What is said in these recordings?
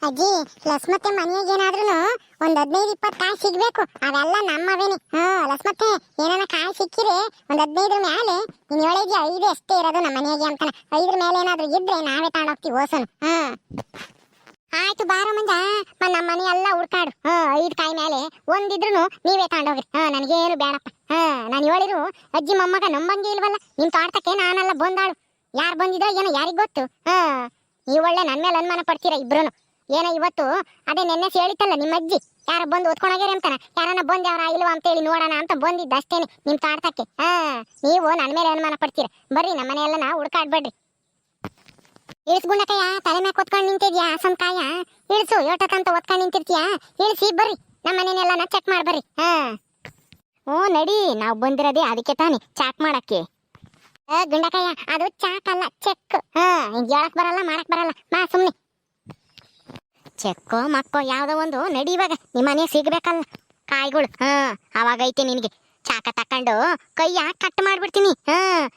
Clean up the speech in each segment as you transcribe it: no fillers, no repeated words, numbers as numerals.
ಅಜ್ಜಿ ಲಸ್ಮತ್ತೆ ಮನೆಯಾಗ ಏನಾದ್ರೂ ಒಂದ್ 15-20 ಕಾಯಿ ಸಿಗ್ಬೇಕು. ಅವೆಲ್ಲ ನಮ್ಮವೇನಿ. ಲಸ್ಮತ್ತೆ ಏನಾನ ಕಾಯಿ ಸಿಕ್ಕಿರೆ ಒಂದ್ 15 ಮ್ಯಾಲೆ ನೀನ್ ಹೇಳಿದ್ಯ 5 ಅಷ್ಟೇ ಇರೋದು ನಮ್ಮ ಮನೆಯಾಗೆ ಅಂತಾನ. 5 ಮೇಲೆ ಏನಾದ್ರೂ ಇದ್ರೆ ನಾವೇ ತಗೊಂಡೋಗ್ತೀವಿ ಓಸನ್. ಆಯ್ತು ಬಾರ ಮಂಜ, ನಮ್ಮ ಮನೆ ಎಲ್ಲ ಹುಡ್ಕಾಡು. 5 ಕಾಯಿ ಮೇಲೆ ಒಂದಿದ್ರು ನೀವೇ ತಗೊಂಡೋಗ್ರಿ. ನನಗೇನು ಬೇಡಪ್ಪ. ನಾನು ಹೇಳಿರು ಅಜ್ಜಿ ಮೊಮ್ಮಗ ನಂಬಂಗೆ ಇಲ್ವಲ್ಲ. ನಿಮ್ ತೋಟಕ್ಕೆ ನಾನೆಲ್ಲ ಬಂದಾಳು. ಯಾರು ಬಂದಿದ್ರೋ ಏನೋ ಯಾರಿಗ್ ಗೊತ್ತು. ನೀವು ಒಳ್ಳೆ ನನ್ ಮೇಲೆ ಅನುಮಾನ ಪಡ್ತೀರಾ ಇಬ್ರು. ಏನೋ ಇವತ್ತು ಅದೇ ನೆನ್ನೆ ಹೇಳಿತ್ತಲ್ಲ ನಿಮ್ಮ ಅಜ್ಜಿ ಯಾರ ಬಂದು ಓದ್ಕೊಂಡೋಗ್ಯಾರ ಅಂತಾನ. ಯಾರನ್ನ ಬಂದ್ಯಾವ್ರ ಇಲ್ವಾ ಅಂತೇಳಿ ನೋಡೋಣ ಅಂತ ಬಂದಿದ್ದ ಅಷ್ಟೇನೆ ನಿಮ್ ತಾಡ್ತಕ್ಕೆ. ನೀವು ನನ್ ಮೇಲೆ ಅನುಮಾನ ಪಡ್ತೀರ. ಬರ್ರಿ ನಮ್ಮ ಮನೆಯೆಲ್ಲ ನಾ ಹುಡ್ಕಾಡ್ಬೇಡ್ರಿ. ಇಳಿಸ್ಗುಂಡಕಯ್ಯ ತಲೆ ಮ್ಯಾಕ್ ಒತ್ಕೊಂಡ್ ನಿಂತಿದ್ಯಾ ಅಸಂಕಾಯ? ಇಳಿಸು ಏಟಕ್ಕಂತ ಒತ್ಕೊಂಡ್ ನಿಂತಿರ್ತೀಯಾ? ಇಳಿಸಿ ಬರ್ರಿ ನಮ್ಮ ಮನೆಯನ್ನೆಲ್ಲ ಚೆಕ್ ಮಾಡ್ಬರ್ರಿ. ಹ್ಞೂ ನಡಿ, ನಾವು ಬಂದಿರೋದೇ ಅದಕ್ಕೆ ತಾನೆ, ಚಾಕ್ ಮಾಡಕ್ಕೆ. ಗುಂಡಕಯ್ಯ ಅದು ಚಾಕ್ ಅಲ್ಲ, ಚೆಕ್. ಹೇಳಕ್ ಬರಲ್ಲ ಮಾಡಕ್ ಬರಲ್ಲ, ಮಾ ಸುಮ್ನೆ. ಚೆಕ್ಕೋ ಮಕ್ಕೋ ಯಾವ್ದೋ ಒಂದು ನಡಿ. ಇವಾಗ ನಿಮ್ಮ ಮನೆ ಸಿಗ್ಬೇಕಲ್ಲ ಕಾಯಿಗಳು. ಅವಾಗ ಐತೆ ನಿನಗೆ ಚಾಕ ತಕೊಂಡು ಕೈಯ ಕಟ್ ಮಾಡ್ಬಿಡ್ತೀನಿ.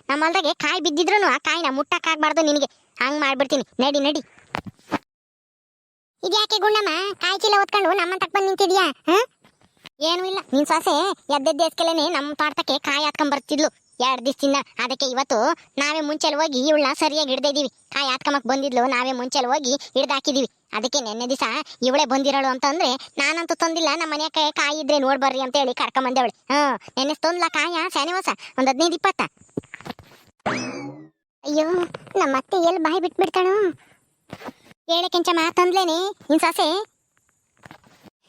ನಮ್ಮ ಹೊಲ್ದಾಗೆ ಕಾಯಿ ಬಿದ್ದಿದ್ರು ಆ ಕಾಯಿನ ಮುಟ್ಟಕ್ಕಾಗ್ಬಾರ್ದು ನಿನಗೆ, ಹಂಗ್ ಮಾಡ್ಬಿಡ್ತೀನಿ. ನಡಿ ನಡಿ. ಇದ್ಯಾಕೆ ಗುಂಡಮ್ಮ ಕಾಯಿ ಚೀಲ ಹೊತ್ಕೊಂಡು ನಮ್ಮ ತಕ್ ಬಂದು ನಿಂತಿದ್ಯಾ? ಏನೂ ಇಲ್ಲ, ನಿನ್ ಸೊಸೆ ಎದ್ದೆದ್ದೇಸ್ಕೆಲೇನೆ ನಮ್ಮ ತೋಟಕ್ಕೆ ಕಾಯಿ ಹಾತ್ಕೊಂಡ್ ಬರ್ತಿದ್ಲು 2 ದಿವಸದಿಂದ. ಅದಕ್ಕೆ ಇವತ್ತು ನಾವೇ ಮುಂಚೆಲಿ ಹೋಗಿ ಇವಳನ್ನ ಸರಿಯಾಗಿ ಹಿಡ್ದಿದೀವಿ. ಕಾಯಿ ಹಾತ್ಕೊಂಬಕ್ ಬಂದಿದ್ಲು, ನಾವೇ ಮುಂಚೆಲಿ ಹೋಗಿ ಹಿಡ್ದಾಕಿದೀವಿ. ಅದಕ್ಕೆ ನೆನ್ನೆ ದಿವಸ ಇವಳೇ ಬಂದಿರೋಳು ಅಂತಂದ್ರೆ ನಾನಂತೂ ತಂದಿಲ್ಲ. ನಮ್ಮ ಮನೆಯ ಕಾಯಿ ಇದ್ರೆ ನೋಡ್ಬರ್ರಿ ಅಂತ ಹೇಳಿ ಕರ್ಕೊಂಬಂದೇವಳೆ. ನೆನ್ನೆ ತಂದ್ಲ ಕಾಯ ಸ್ಯಾನೆ ಹೊಸ ಒಂದ್ 15-20. ಅಯ್ಯೋ ನಮ್ಮ ಅತ್ತೆ ಎಲ್ಲಿ ಬಾಯಿ ಬಿಟ್ಬಿಡ್ತಾಳು. ಹೇಳೆ ಕೆಂಚ ಮಾತಂದ್ಲೇನೆ ನಿನ್ ಸೊಸೆ.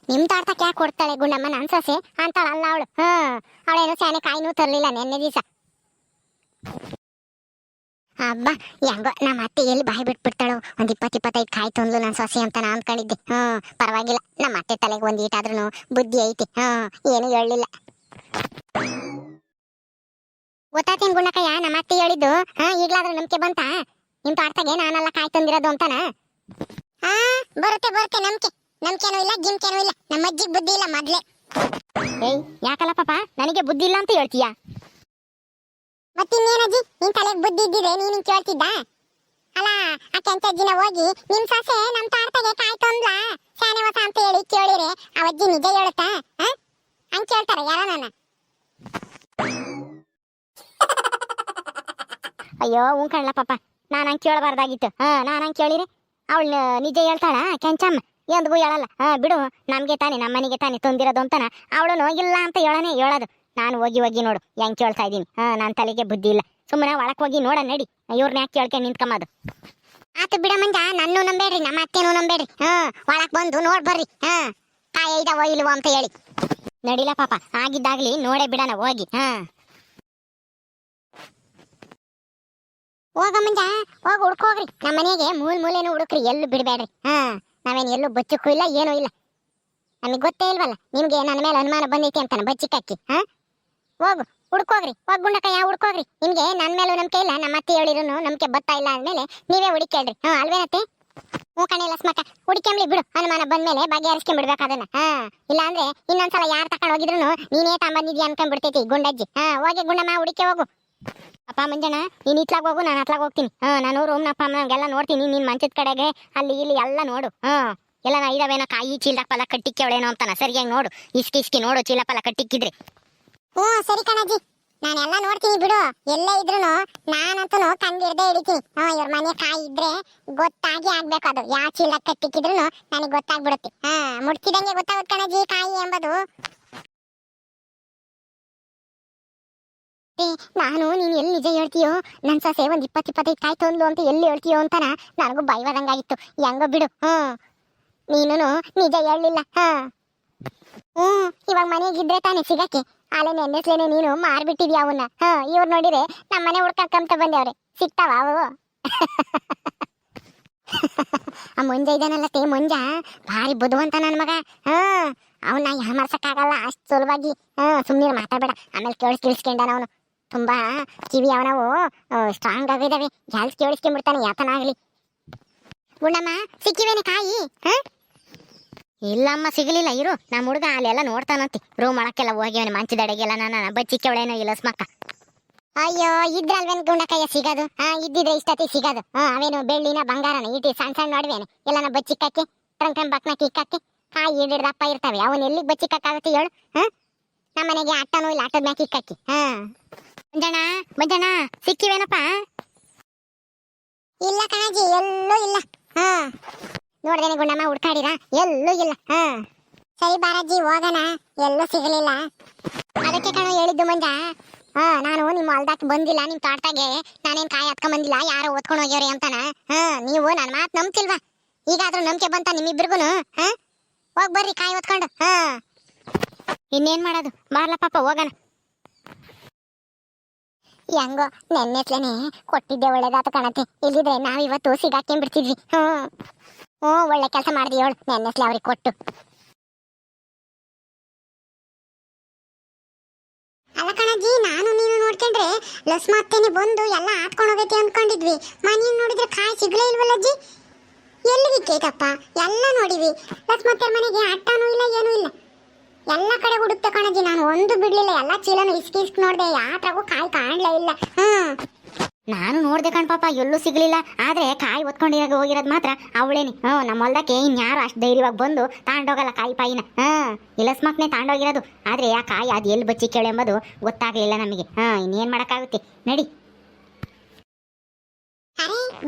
ನಿಮ್ ತಾಡ್ತಕ್ಕೆ ಯಾಕೆ ಕೊಡ್ತಾಳೆ ಗುಂಡಮ್ಮ ನನ್ ಸೊಸೆ ಅಂತಾಳಲ್ಲ ಅವಳು. ಅವಳೇನು ಸ್ಯಾನೆ ಕಾಯಿನೂ ತರ್ಲಿಲ್ಲ ನೆನ್ನೆ ದಿವಸ. ಹಬ್ಬ ಹೆಂಗೋ ನಮ್ಮ ಅತ್ತೆ ಎಲ್ಲಿ ಬಾಯಿ ಬಿಟ್ಬಿಡ್ತಾಳು. ಒಂದ್ 20-25 ಕಾಯಿ ತಂದ್ಲು ನನ್ ಸೊಸೆ ಅಂತ ನಾ ಅಂದ್ಕೊಂಡಿದ್ದೆ. ಪರವಾಗಿಲ್ಲ, ನಮ್ಮ ಅತ್ತೆ ತಲೆಗೆ ಒಂದ್ ಈಟಾದ್ರೂ ಬುದ್ಧಿ ಐತಿ. ಏನು ಹೇಳಲಿಲ್ಲ. ಗೊತ್ತಾತೇನ್ ಗುಂಡಕಯ್ಯ ನಮ್ಮ ಅತ್ತೆ ಹೇಳಿದ್ದು? ಈಗ್ಲಾದ್ರೂ ನಂಬಿಕೆ ಬಂತ ನಿಮ್ ತಾಡ್ತಾಗೆ ನಾನೆಲ್ಲ ಕಾಯಿ ತಂದಿರೋದು ಅಂತಾನ? ಬರುತ್ತೆ ಬರುತ್ತೆ ನಂಬಿಕೆ. ನಂಬಿಕೆನೂ ಇಲ್ಲ ಗಿಮ್ಕೆನೂ ಇಲ್ಲ. ನಮ್ಮ ಅಜ್ಜಿಗೆ ಬುದ್ಧಿ ಇಲ್ಲ ಮೊದ್ಲೇ. ಏಯ್ ಯಾಕಲ್ಲ ಪಾಪ ನನಗೆ ಬುದ್ಧಿ ಇಲ್ಲ ಅಂತ ಹೇಳ್ತೀಯಾ? ಮತ್ತಿನ್ನೇನಜ್ಜಿ ನಿನ್ ತಲೆಗೆ ಬುದ್ಧಿ ಇದ್ದಿದೆ ನೀನ್ ಕೇಳ್ತಿದ್ದ? ಅಲ್ಲ ಆ ಕೆಂಚಜ್ಜಿನ ಹೋಗಿ ನಿಮ್ ಸೊಸೆ ನಮ್ ತಾಡ್ತಾಗೆ ಕಾಯಿ ತಂದ್ಲಾ ಸ್ಯಾನೆ ಹೊಸ ಅಂತ ಹೇಳಿ ಕೇಳಿರೆ ಅವಜ್ಜಿ ನಿಜ ಹೇಳುತ್ತಾ? ಹಂಗ್ ಕೇಳ್ತಾರ ಯಾರ ನನ್ನ? ಅಯ್ಯೋ ಕಣ್ಲ ಪಾಪ, ನಾನು ಹಂಗೆ ಕೇಳಬಾರ್ದಾಗಿತ್ತು. ನಾನು ಹಂಗೆ ಕೇಳಿರೆ ಅವಳು ನಿಜ ಹೇಳ್ತಾಳ ಕೆಂಚಮ್ಮ? ಎಂದಿಗೂ ಹೇಳಲ್ಲ. ಬಿಡು, ನಮ್ಗೆ ತಾನೆ ನಮ್ಮ ಮನೆಗೆ ತಾನೆ ತಂದಿರೋದು ಅಂತಾನ ಅವಳು ಇಲ್ಲ ಅಂತ ಹೇಳೋದು. ನಾನು ಹೋಗಿ ಹೋಗಿ ನೋಡು ಹೆಂಗ್ ಕೇಳ್ತಾ ಇದ್ದೀನಿ. ನನ್ನ ತಲೆಗೆ ಬುದ್ಧಿ ಇಲ್ಲ. ಸುಮ್ಮನೆ ಒಳಕ್ ಹೋಗಿ ನೋಡ ನಡಿ. ಇವ್ರನ್ನ ಯಾಕೆ ಕೇಳ್ಕೊಂಡು ನಿಂತ್ಕೊಂಬದು? ಆತು ಬಿಡ ಮಂಜ, ನನ್ನೂ ನಂಬೇಡ್ರಿ ನಮ್ಮ ಅತ್ತೆನೂ ನಂಬೇಡ್ರಿ. ಒಳಕ್ ಬಂದು ನೋಡ್ಬರ್ರಿ ಕಾಯಿ ಇದಾವೋ ಇಲ್ವೋ ಅಂತ ಹೇಳಿ. ನಡಿಲ ಪಾಪ, ಆಗಿದ್ದಾಗ್ಲಿ ನೋಡೇ ಬಿಡಣ ಹೋಗಿ. ಹೋಗ ಮಂಜ ಹೋಗಿ ಹುಡ್ಕೋಗ್ರಿ. ನಮ್ಮ ಮನೆಗೆ ಮೂಲೇನು ಹುಡುಕ್ರಿ, ಎಲ್ಲೂ ಬಿಡಬೇಡ್ರಿ. ನಾವೇನು ಎಲ್ಲೂ ಬಚ್ಚಕ್ಕೂ ಇಲ್ಲ ಏನೂ ಇಲ್ಲ. ನಮಗೆ ಗೊತ್ತೇ ಇಲ್ವಲ್ಲ ನಿಮ್ಗೆ ನನ್ನ ಮೇಲೆ ಅನುಮಾನ ಬಂದೈತಿ ಅಂತಾನೆ ಬಚ್ಚಿಕ್ಕಿ. ಹೋಗು ಹುಡ್ಕೋಗ್ರಿ, ಹೋಗ್ ಗುಂಡಕಯ್ಯ ಹುಡ್ಕೋಗ್ರಿ. ನಿಮ್ಗೆ ನನ್ನ ಮೇಲೂ ನಂಬಿಕೆ ಇಲ್ಲ, ನಮ್ಮ ಅತ್ತೆ ಹೇಳಿರೂ ನಂಬಿಕೆ ಬರ್ತಾ ಇಲ್ಲ ಅಂದ್ಮೇಲೆ ನೀವೇ ಹುಡುಕೇಳ್ರಿ. ಅಲ್ವೇನತ್ತೆ? ಕಣೆ ಲಸ್ಮಕ್ಕ ಹುಡುಕೆಂಬ್ಲಿ ಬಿಡು. ಅನುಮಾನ ಬಂದ್ಮೇಲೆ ಬಗೆಹರಿಸ್ಕೊಂಡ್ಬಿಡ್ಬೇಕು ಅದನ್ನ. ಇಲ್ಲ ಅಂದ್ರೆ ಇನ್ನೊಂದ್ಸಲ ಯಾರು ತಕೊಂಡು ಹೋಗಿದ್ರು ನೀನೇ ತಗೊಂಬಂದಿದ್ಯಾ ಅನ್ಕೊಂಡ್ಬಿಡ್ತೈತಿ ಗುಂಡಜ್ಜಿ. ಹೋಗಿ ಗುಂಡಮ್ಮ ಹುಡುಕೆ ಹೋಗು. ಅಪ್ಪ ಮಂಜಣ್ಣ ನೀನ್ ಇತ್ಲಾಗ ಹೋಗು, ನಾನು ಅತ್ಲಾಗ ಹೋಗ್ತೀನಿ. ನಾನು ರೂಮ್ನಪ್ಪ ಅಮ್ಮಗೆಲ್ಲ ನೋಡ್ತೀನಿ. ನೀನ್ ಮಂಚದ ಕಡೆಗೆ ಅಲ್ಲಿ ಇಲ್ಲಿ ಎಲ್ಲ ನೋಡು. ಎಲ್ಲ ಇದಾವೇನೋ ಕಾಯಿ ಚೀಲಪಲ್ಲ ಕಟ್ಟಿಕ್ಕವಳೇನೋ ಅಂತಾನ ಸರಿಯಾಗಿ ನೋಡು. ಇಸ್ಕಿ ನೋಡು ಚೀಲಪಲ್ಲ ಕಟ್ಟಿಕ್ಕಿದ್ರೆ. ಸರಿ ಕಣಜ್ಜಿ, ನಾನೆಲ್ಲ ನೋಡ್ತೀನಿ ಬಿಡು. ಎಲ್ಲೇ ಇದ್ರು ನಾನಂತೂ ಕಂಡಿಡ್ದೆ ಹಿಡಿತೀನಿ. ಇವ್ರ ಮನೆ ಕಾಯಿ ಇದ್ರೆ ಗೊತ್ತಾಗಿ ಆಗ್ಬೇಕು. ಅದು ಯಾವ ಚೀಲ ಕಟ್ಟಿಕ್ಕಿದ್ರು ನನಗೆ ಗೊತ್ತಾಗ್ಬಿಡುತ್ತೆ. ಮುಡ್ತಿದಂಗೆ ಗೊತ್ತಾಗುತ್ತೆ ಕಣಜ್ಜಿ ಕಾಯಿ ಎಂಬುದು. ನಾನು ನೀನು ಎಲ್ಲಿ ನಿಜ ಹೇಳ್ತೀಯೋ, ನನ್ ಸೊಸೆ ಒಂದ್ 20-25 ಕಾಯಿ ತಂದ್ಲು ಅಂತ ಎಲ್ಲಿ ಹೇಳ್ತೀಯೋ ಅಂತಾನ ನನಗೂ ಬೈವದಂಗಾಗಿತ್ತು. ಹೆಂಗೋ ಬಿಡು. ನೀನು ನಿಜ ಹೇಳಲಿಲ್ಲ. ಇವಾಗ ಮನೆಗಿದ್ರೆ ತಾನೇ ಸಿಗಕ್ಕೆ. ಅಲ್ಲೇ ನೆನ್ನೆಸ್ಲೇನೆ ನೀನು ಮಾರ್ಬಿಟ್ಟಿದ್ಯಾ ಅವನ್ನ. ಇವ್ರು ನೋಡಿದ್ರೆ ನಮ್ಮನೆ ಹುಡ್ಕಂತ ಬಂದವ್ರೆ, ಸಿಗ್ತಾವ ಅವು? ಆ ಮುಂಜ ಇದಾನಲ್ಲ ಮುಂಜ ಭಾರಿ ಬುದ್ಧಿವಂತ ನನ್ ಮಗ. ಅವನ್ನ ಯಾಮರ್ಸಕ್ಕಾಗಲ್ಲ ಅಷ್ಟ್ ಸುಲಭವಾಗಿ. ಸುಮ್ನೆ ಮಾತಾಡ್ಬೇಡ, ಆಮೇಲೆ ಕೇಳಿಸ್ಕೊಂಡಾನ ಅವನು. ತುಂಬಾ ಕಿವಿ ಅವನವು ಸ್ಟ್ರಾಂಗ್ ಆಗಿದಾವೆ. ಜಾಸ್ತಿ ಕೇಳಿಸ್ಕೊಂಡ್ಬಿಡ್ತಾನೆ ಯಾತನಾಗ್ಲಿ. ಗುಂಡಮ್ಮ ಸಿಕ್ಕಿವೇನೆ ಕಾಯಿ? ಇಲ್ಲಮ್ಮ ಸಿಗಲಿಲ್ಲ. ಇರು, ನಮ್ಮ ಹುಡುಗ ಅಲ್ಲೆಲ್ಲ ನೋಡ್ತಾನಂತೆ. ರೂಮ್ ಒಳಕ್ಕೆಲ್ಲ ಹೋಗ್ಯವನೆ ಮಂಚದಡೆಗೆಲ್ಲ. ನಾನು ಬಚ್ಚಿಕ್ಕವಳೇನೋ ಇಲ್ಲ ಸ್ಮಕ್ಕ. ಅಯ್ಯೋ ಇದ್ರಲ್ವೇನ್ ಗುಂಡಕಯ್ಯ ಸಿಗೋದು? ಇದ್ದಿದ್ರೆ ಇಷ್ಟತಿ ಸಿಗೋದು. ಅವೇನು ಬೆಳ್ಳಿನ ಬಂಗಾರನ ಇಟ್ಟು ಸಣ್ಣ ಸಣ್ಣ ನೋಡ್ವೇನೆ ಎಲ್ಲನ ಬಚ್ಚಿಕ್ಕಕ್ಕೆ. ಟ್ರಂಕ್ ಬಕ್ನ ಕಿಕ್ಕಕ್ಕೆ ಕಾಯಿ ಹಿಡಿದಪ್ಪ ಇರ್ತವೆ ಅವನ್ ಎಲ್ಲಿಗೆ ಬಚ್ಚಿಕ್ಕಾಗತ್ತೆ ಹೇಳು ನಮ್ಮ ಮನೆಗೆ ಆಟನೂ ಇಲ್ಲ ಆಟದ ಮ್ಯಾಕೆ ಕಿಕ್ಕಿ ಮಂಜಣ್ಣ ಸಿಕ್ಕಿವೇನಪ್ಪ ಇಲ್ಲ ಕಣಾಜಿ ಎಲ್ಲೂ ಇಲ್ಲ ನೋಡ್ದೇನೆ ಗುಂಡಮ್ಮ ಹುಡ್ಕಾಡಿರ ಎಲ್ಲೂ ಇಲ್ಲ ಸರಿ ಬಾರಾಜಿ ಹೋಗೋಣ ಎಲ್ಲೂ ಸಿಗಲಿಲ್ಲ ಅದಕ್ಕೆ ಕಣ ಹೇಳಿದ್ದು ಮಂಜ ನಾನು ನಿಮ್ಮ ಹೊಲ್ದಾಕ್ ಬಂದಿಲ್ಲ ನಿಮ್ ತೋಟದಾಗೆ ನಾನೇನ್ ಕಾಯಿ ಹತ್ಕೊಂಡ್ ಬಂದಿಲ್ಲ ಯಾರೋ ಓದ್ಕೊಂಡು ಹೋಗ್ಯವ್ರಿ ಅಂತಾನ ನೀವು ನನ್ನ ಮಾತು ನಂಬ್ತಿಲ್ವಾ ಈಗಾದ್ರೂ ನಂಬಿಕೆ ಬಂತ ನಿಮ್ಮಿಬ್ರಿಗೂನು ಹೋಗ್ ಬರ್ರಿ ಕಾಯಿ ಹೊತ್ಕೊಂಡು ಇನ್ನೇನ್ ಮಾಡೋದು ಬಾರ್ಲ ಪಾಪ ಹೋಗೋಣ ಹೆಂಗೋ ನೆನ್ನೆತ್ಲೇನೆ ಕೊಟ್ಟಿದ್ದೆ ಒಳ್ಳೇದಾತ ಕಣತೆ ಇಲ್ಲಿದ್ರೆ ನಾವಿವತ್ತು ಸಿಗಾಕೊಂಡ್ ಬಿಡ್ತಿದ್ವಿ ಒಳ್ಳೆ ಕೆಲಸ ಮಾಡ್ದಿ ಹೇಳು ನೆನ್ನೆತ್ಲೆ ಅವ್ರಿಗೆ ಕೊಟ್ಟು ಅಲ್ಲ ಕಣಜ್ಜಿ ನಾನು ನೀನು ನೋಡ್ಕೊಂಡ್ರೆ ಲಸ್ಮತ್ತೇನೆ ಬಂದು ಎಲ್ಲ ಆಟ್ಕೊಂಡು ಹೋಗೈತಿ ಅನ್ಕೊಂಡಿದ್ವಿ ಮನೆಗೆ ನೋಡಿದ್ರೆ ಕಾಯಿ ಸಿಗ್ಲೇ ಇಲ್ವಲ್ಲಜ್ಜಿ ಎಲ್ಲಿಗೆ ಕೇಕಪ್ಪ ಎಲ್ಲ ನೋಡಿವಿ ಲಸ್ಮತ್ತೆ ಮನೆಗೆ ಅಟ್ಟನೂ ಇಲ್ಲ ಏನೂ ಇಲ್ಲ ಎಲ್ಲ ಕಡೆ ಹುಡುಕ್ತೆ ಕಣಜ್ಜಿ ನಾನು ಒಂದು ಬಿಡ್ಲಿಲ್ಲ ಎಲ್ಲ ಚೀಲನು ಇಸ್ಕ್ ನೋಡ್ದೆ ಯಾತ್ರಾಗೂ ಕಾಯಿ ಕಾಣ್ಲೇ ಇಲ್ಲ ನಾನು ನೋಡ್ದೆ ಕಣ್ ಪಾಪ ಎಲ್ಲೂ ಸಿಗ್ಲಿಲ್ಲ ಆದ್ರೆ ಕಾಯಿ ಒತ್ಕೊಂಡಿರಾಗ ಹೋಗಿರೋದು ಮಾತ್ರ ಅವಳೇನಿ ನಮ್ಮ ಹೊಲ್ದಕ್ಕೆ ಇನ್ಯಾರು ಅಷ್ಟು ಧೈರ್ಯವಾಗಿ ಬಂದು ತಾಂಡೋಗಲ್ಲ ಕಾಯಿ ಪಾಯಿನ ಇಲಸ್ಮಕ್ನೆ ತಾಂಡೋಗಿರೋದು ಆದ್ರೆ ಆ ಕಾಯಿ ಅದು ಎಲ್ಲಿ ಬಚ್ಚಿ ಕೇಳು ಎಂಬುದು ಗೊತ್ತಾಗ್ಲಿಲ್ಲ ನಮಗೆ ಇನ್ನೇನ್ ಮಾಡಕ್ಕಾಗುತ್ತೆ ನಡಿ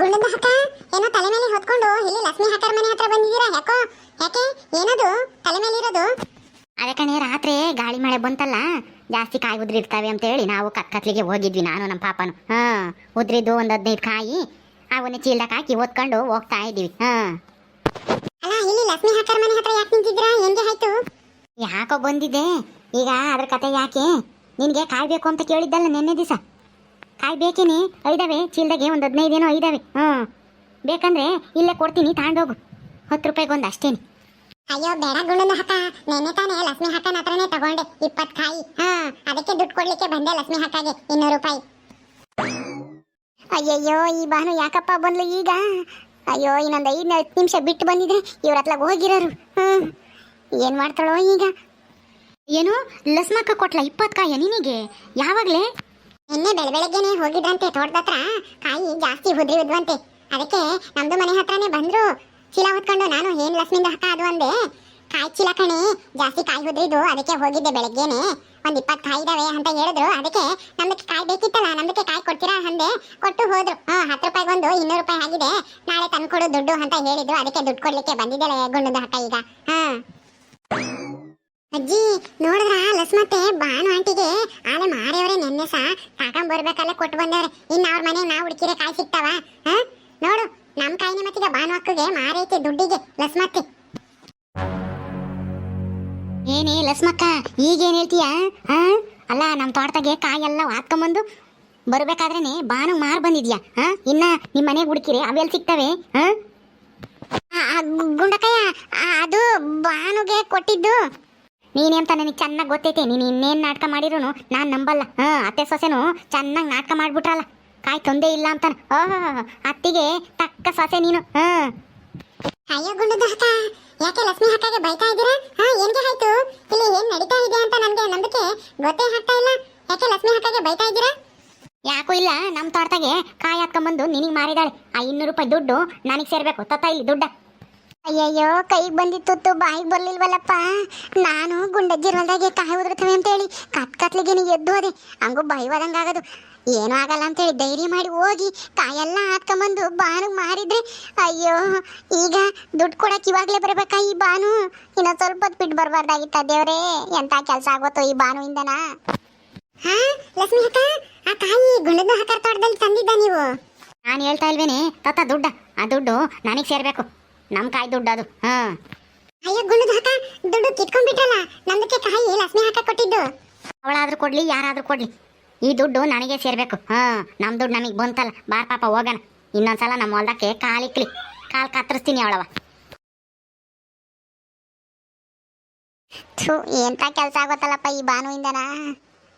ಗುಂಡದ ಹಕ್ಕ ಏನೋ ತಲೆ ಮೇಲೆ ಹೊತ್ಕೊಂಡು ಇಲ್ಲಿ ಲಕ್ಷ್ಮಿ ಹಕ್ಕರ ಮನೆ ಹತ್ರ ಬಂದಿದ್ದೀರಾ ಯಾಕೆ ಏನದು ತಲೆ ಮೇಲೆ ಇರೋದು ಅದೇ ಕಣೆ ರಾತ್ರಿ ಗಾಳಿ ಮಳೆ ಬಂತಲ್ಲ ಜಾಸ್ತಿ ಕಾಯಿ ಉದ್ರಿರ್ತಾವೆ ಅಂತ ಹೇಳಿ ನಾವು ಕತ್ಲಿಗೆ ಹೋಗಿದ್ವಿ ನಾನು ನಮ್ಮ ಪಾಪನು ಉದ್ರಿದ್ದು ಒಂದು 15 ಕಾಯಿ ಅವನ್ನ ಚೀಲಕ್ಕೆ ಹಾಕಿ ಓದ್ಕೊಂಡು ಹೋಗ್ತಾ ಇದೀವಿ ಅಲ್ಲ ಇಲ್ಲಿ ಲಕ್ಷ್ಮಿ ಹಕ್ಕರ ಮನೆ ಹತ್ರ ಯಾಕೆ ನಿಂತಿದ್ರಾ ಹೆಂಗೆ ಆಯ್ತು ಯಾಕೋ ಬಂದಿದ್ದೆ ಈಗ ಅದ್ರ ಕತೆ ಯಾಕೆ ನಿನ್ಗೆ ಕಾಯಿ ಬೇಕು ಅಂತ ಕೇಳಿದ್ದಲ್ಲ ನಿನ್ನೆ ದಿವಸ ಕಾಯಿ ಬೇಕೇನಿ ಐದಾವೆ ಚೀಲದಾಗೆ ಒಂದು 15 ಏನೋ ಐದಾವೆ ಬೇಕಂದ್ರೆ ಇಲ್ಲೇ ಕೊಡ್ತೀನಿ ತಾಂಡೋಗು 10 ರೂಪಾಯಿಗೊಂದು ಅಷ್ಟೇನಿ ಅಯ್ಯೋ ಬೇಡ ಗುಂಡನ ಹಕ್ಕ ನೆನ್ನೆ ತಾನೇ ಲಕ್ಷ್ಮಿ ಹಕ್ಕನ ಹತ್ರನೇ ತಗೊಂಡೆ 20 ಕಾಯಿ ಅದಕ್ಕೆ ದುಡ್ಡು ಕೊಡ್ಲಿಕ್ಕೆ ಬಂದೆ ಲಕ್ಷ್ಮಿ ಹಕ್ಕಗೆ 200 ರೂಪಾಯಿ ಅಯ್ಯಯ್ಯೋ ಈ ಬಾನು ಯಾಕಪ್ಪ ಬಂದ್ಲು ಈಗ ಅಯ್ಯೋ ಇನ್ನೊಂದು 5 ನಿಮಿಷ ಬಿಟ್ಟು ಬಂದಿದ್ರೆ ಇವ್ರ ಹತ್ಲಾಗ ಹೋಗಿರೋರು ಏನ್ ಮಾಡ್ತಾಳೋ ಈಗ ಏನು ಲಸ್ಮಕ್ಕ ಕೊಟ್ಲ 20 ಕಾಯ ನಿನಗೆ ಯಾವಾಗ್ಲೇ ನಿನ್ನೆ ಬೆಳಗ್ಗೆನೆ ಹೋಗಿದ್ರಂತೆ ತೋಟದತ್ರ ಕಾಯಿ ಜಾಸ್ತಿ ಉದ್ರಿದ್ವಂತೆ ಅದಕ್ಕೆ ನಮ್ದು ಮನೆ ಹತ್ರನೇ ಬಂದ್ರು ಚೀಲ ಹೊತ್ಕೊಂಡು ನಾನು ಏನ್ ಲಕ್ಷ್ಮಿಂದ ಹಕ್ಕ ಅದು ಅಂದೆ ಕಾಯಿ ಚೀಲ ಕಣಿ ಜಾಸ್ತಿ ಕಾಯಿ ಉದ್ರಿದ್ದು ಅದಕ್ಕೆ ಹೋಗಿದ್ದೆ ಬೆಳಗ್ಗೆನೆ ಒಂದ್ 20 ಕಾಯಿ ಇದಾವೆ ಅಂತ ಹೇಳಿದ್ರು ಅದಕ್ಕೆ ನಮ್ದಕ್ಕೆ ಕಾಯಿ ಬೇಕಿತ್ತಲ್ಲ ನಮ್ದಕ್ಕೆ ಕಾಯಿ ಕೊಡ್ತೀರಾ ಅಂದೆ ಕೊಟ್ಟು ಹೋದ್ರು 10 ರೂಪಾಯಿಗೊಂದು 200 ರೂಪಾಯಿ ಆಗಿದೆ ನಾಳೆ ತಂದ್ಕೊಡು ದುಡ್ಡು ಅಂತ ಹೇಳಿದ್ರು ಅದಕ್ಕೆ ದುಡ್ಡು ಕೊಡ್ಲಿಕ್ಕೆ ಬಂದಿದ್ದಲ್ಲ ಗುಂಡದ ಹಕ್ಕ ಈಗ ಅಜ್ಜಿ ನೋಡಿದ್ರ ಲಸ್ಮತ್ತೆ ಬಾನು ಆಂಟಿಗೆ ಆಲೆ ಮಾರೇವ್ರೆ ನೆನ್ನೆ ಸಹ ತಗೊಂಡ್ಬರ್ಬೇಕಲ್ಲೇ ಕೊಟ್ಟು ಬಂದವ್ರೆ ಇನ್ನು ಅವ್ರ ಮನೆಗೆ ನಾವು ಹುಡುಕಿರೆ ಕಾಯಿ ಸಿಗ್ತಾವ ನೋಡು ನಮ್ ಕಾಯಿನ ಮತ್ತೀಗ ಬಾನು ಅಕ್ಕಗೆ ಮಾರೈತೆ ದುಡ್ಡಿಗೆ ಲಸ್ಮತ್ತೆ ಏನೇ ಲಸ್ಮಕ್ಕ ಈಗೇನ್ ಹೇಳ್ತೀಯ ಅಲ್ಲ ನಮ್ ತೋಟದಾಗೆ ಕಾಯಿ ಎಲ್ಲ ಹಾಕೊಂಬಂದು ಬರ್ಬೇಕಾದ್ರೇನೆ ಬಾನು ಮಾರ್ ಬಂದಿದ್ಯಾ ಇನ್ನ ನಿಮ್ ಮನೆಗೆ ಹುಡುಕಿರಿ ಅವೆಲ್ಲಿ ಸಿಗ್ತವೆ ಗುಂಡಕಯ್ಯ ಅದು ಬಾನುಗೆ ಕೊಟ್ಟಿದ್ದು ನೀನೇಂತ ನನಗೆ ಚೆನ್ನಾಗಿ ಗೊತ್ತೈತೆ ನೀನು ಇನ್ನೇನು ನಾಟಕ ಮಾಡಿರೂ ನಾನು ನಂಬಲ್ಲ ಅತ್ತೆ ಸೊಸೆನು ಚೆನ್ನಾಗಿ ನಾಟಕ ಮಾಡ್ಬಿಟ್ರಲ್ಲ ಕಾಯಿ ತೊಂದೇ ಇಲ್ಲ ಅಂತಾನೆ ಅತ್ತಿಗೆ ತಕ್ಕ ಸೊಸೆ ನೀನು ಅಯ್ಯೋ ಗುಂಡದ ಹಕ್ಕ ಯಾಕೆ ಲಕ್ಷ್ಮಿ ಹಕ್ಕಗೆ ಬೈತಾ ಇದ್ದೀರಾ ಏನ್ಗೆ ಆಯ್ತು ಇಲ್ಲಿ ಏನ್ ನಡೀತಾ ಇದೆ ಅಂತ ನನಗೆ ನಂಬಿಕೆ ಗೊತ್ತೇ ಆಗ್ತಾ ಇಲ್ಲ ಯಾಕೆ ಲಕ್ಷ್ಮಿ ಹಕ್ಕಗೆ ಬೈತಾ ಇದ್ದೀರಾ ಯಾಕೂ ಇಲ್ಲ ನಮ್ಮ ತೋಟದಾಗೆ ಕಾಯಿ ಹಾಕೊಂಬಂದು ನಿನಗೆ ಮಾರಿದಾಳೆ ಆ 200 ರೂಪಾಯಿ ದುಡ್ಡು ನನಗೆ ಸೇರ್ಬೇಕು ತತ್ತ ಇಲ್ಲಿ ದುಡ್ಡ ಅಯ್ಯಯ್ಯೋ ಕೈಗೆ ಬಂದಿತ್ತು ಬಾಯಿಗೆ ಬರ್ಲಿಲ್ವಲ್ಲಪ್ಪ ನಾನು ಗುಂಡಜ್ಜಿ ಹೊಲ್ದಾಗೆ ಕಾಯಿ ಉದುರ್ತವೆ ಅಂತೇಳಿ ಕತ್ಲಿಗೆ ನೀ ಎದ್ದು ಹೋದೆ ಹಂಗೂ ಭಯವಾದಂಗಾಗೋದು ಏನೂ ಆಗಲ್ಲ ಅಂತೇಳಿ ಧೈರ್ಯ ಮಾಡಿ ಹೋಗಿ ಕಾಯೆಲ್ಲ ಹಾಕೊಂಬಂದು ಬಾನು ಮಾರಿದ್ರೆ ಅಯ್ಯೋ ಈಗ ದುಡ್ಡು ಕೊಡಕ್ಕೆ ಇವಾಗಲೇ ಬರಬೇಕಾ ಈ ಬಾನು ಇನ್ನೊಂದು ಸ್ವಲ್ಪ ಹೊತ್ತು ಬಿಟ್ಟು ಬರಬಾರ್ದಾಗಿತ್ತ ದೇವ್ರೇ ಎಂಥ ಕೆಲಸ ಆಗೋತ್ತು ಈ ಬಾನುವಿಂದನಾ ಲಕ್ಷ್ಮಿ ಅಕ್ಕ ಆ ಕಾಯಿ ಗುಂಡದ ಹಕ್ಕರ ತೋಟದಲ್ಲಿ ತಂದಿದ್ದ ನೀವು ನಾನು ಹೇಳ್ತಾ ಇಲ್ವೇನೆ ತತ್ತ ದುಡ್ಡ ಆ ದುಡ್ಡು ನನಗೆ ಸೇರ್ಬೇಕು ನಮ್ ಕಾಯಿ ದುಡ್ಡು ಅದು ಅಯ್ಯೋ ಗುಂಡದ ಹಕ್ಕ ದುಡ್ಡು ಕಿತ್ಕೊಂಡ್ಬಿಟ್ಟಲ್ಲ ನಮ್ದಕ್ಕೆ ಕಾಯಿ ಲಕ್ಷ್ಮಿ ಹಕ್ಕ ಕೊಟ್ಟಿದ್ದು ಅವಳಾದ್ರೂ ಕೊಡ್ಲಿ ಯಾರಾದ್ರೂ ಕೊಡ್ಲಿ ಈ ದುಡ್ಡು ನನಗೆ ಸೇರ್ಬೇಕು ನಮ್ ದುಡ್ಡು ನಮಗೆ ಬಂತಲ್ಲ ಬಾರ್ ಪಾಪ ಹೋಗೋಣ ಇನ್ನೊಂದ್ಸಲ ನಮ್ಮ ಹೊಲ್ದಕ್ಕೆ ಕಾಲಿಕ್ಲಿ ಕಾಲ್ ಕತ್ತರಿಸ್ತೀನಿ ಅವಳವ ಎಂತ ಕೆಲಸ ಆಗೋತ್ತಲ್ಲಪ್ಪ ಈ ಬಾನುವಿಂದನ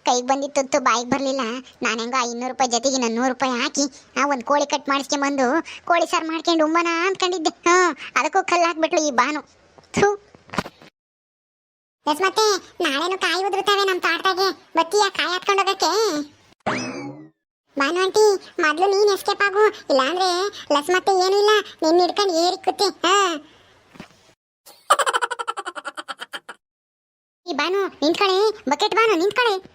ಕೈಗೆ ಬಂದಿತ್ತು ಬಾಯಿಗೆ ಬರಲಿಲ್ಲ ನಾನು ಹೆಂಗೋ 200 ರೂಪಾಯಿ ಜೊತೆಗೆ 100 ರೂಪಾಯಿ ಹಾಕಿ ಒಂದು ಕೋಳಿ ಕಟ್ ಮಾಡಿಸ್ಕೊಂಬಂದು ಕೋಳಿ ಸಾರು ಮಾಡ್ಕೊಂಡು ಉಮ್ಮನ ಅಂದ್ಕೊಂಡಿದ್ದೆ ಅದಕ್ಕೂ ಕಲ್ಲು ಹಾಕ್ಬಿಟ್ಲು ಈ ಬಾನು ಮತ್ತೆ ನಾಳೆನು ಕಾಯಿ ಉದುರುತ್ತವೆ ನಮ್ಮ ತೋಟದಾಗೆ ಬತ್ತೀಯ ಕಾಯಿ ಹಾಕ್ಕೊಂಡು ಹೋಗಕ್ಕೆ ಬಾನು ಆಂಟಿ ಮೊದಲು ನೀನು ಎಸ್ಕೇಪ್ ಆಗು ಇಲ್ಲಾಂದ್ರೆ ಲಸ್ ಮತ್ತೆ ಏನೂ ಇಲ್ಲ ನಿನ್ನ ಹಿಡ್ಕೊಂಡು ಏರಿಕ್ಕುತ್ತೆ ಬಾನು ನಿಂತ್ಕಣೆ, ಬಕೆಟ್ ಬಾನು ನಿಂತ್ಕಣೆ.